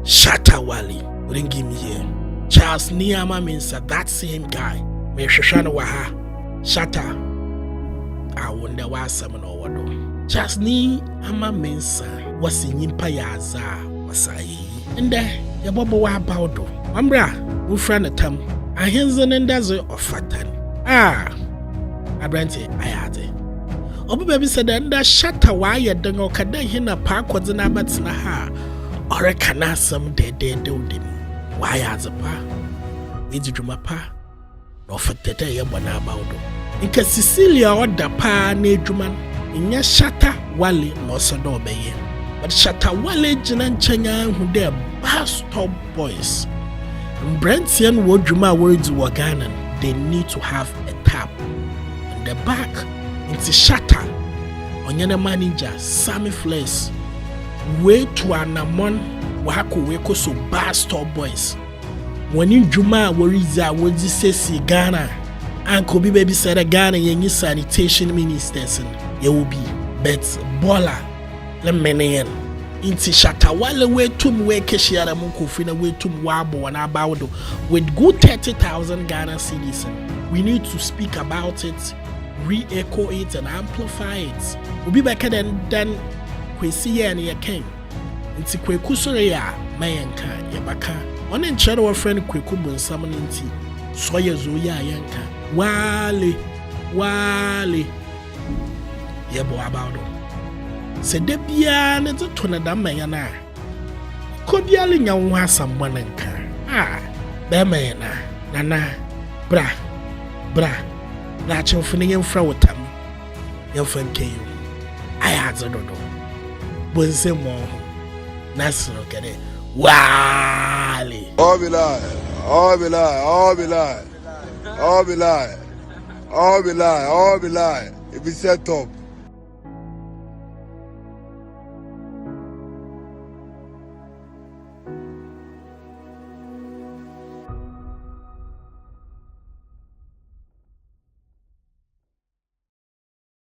Shatta Wale. Bring him here. Charles Niyama means that same guy. Me Shoshana Waha. Shatta. I wonder why someone over do. Charles Niyama means was in Yimpayaza Wasai. And there, your Bobo Wabaudo. Mambra, who friend at them. I hear the Nendazo of Fatan. I brante, I had it. Obi baby said that Shatta Wale don't go kada hina park was in Abatsna ha. Or a canasum de do dim. Why as a pa? It's Jumapa. No for the day of Bonabaudo. In Cecilia or the pa ne Juman. In your Shatta Wale no so no be. But Shatta Wale Jinan Changa who they're bastard boys. And Brentian would Juma words were Ganan. They need to have a tap. And the back into Shatta. Onyana manager Sammy Flesh. Way to anamon wako weko so bastard boys. When you Juma woriza wodi sesi Ghana. Uncle baby said a Ghana yengi sanitation ministers ye will be bet bola lemenen. Inti Shatta Wale way tum we keshiara munko fina way tum wabo and abaudo with good 30,000 Ghana cedis. We need to speak about it, re-echo it and amplify it. We'll be back then kwesi ya ni ya ken. Inti kweku sore ya mayenka ya baka. One in channel of friend kweku bonsam ninti. Soya zo ya yanka. Wale. Yebo abaudo. Se debia ne to tona da mayana. Kodiale nya wo asamba nanka. Be mayana. Nana. Bra. Na chofune yemfra wotam. Yemfa nkeyo. Ayazo dodo. Bonse mo. Nasro kede. Wale. All be lie. It be set up.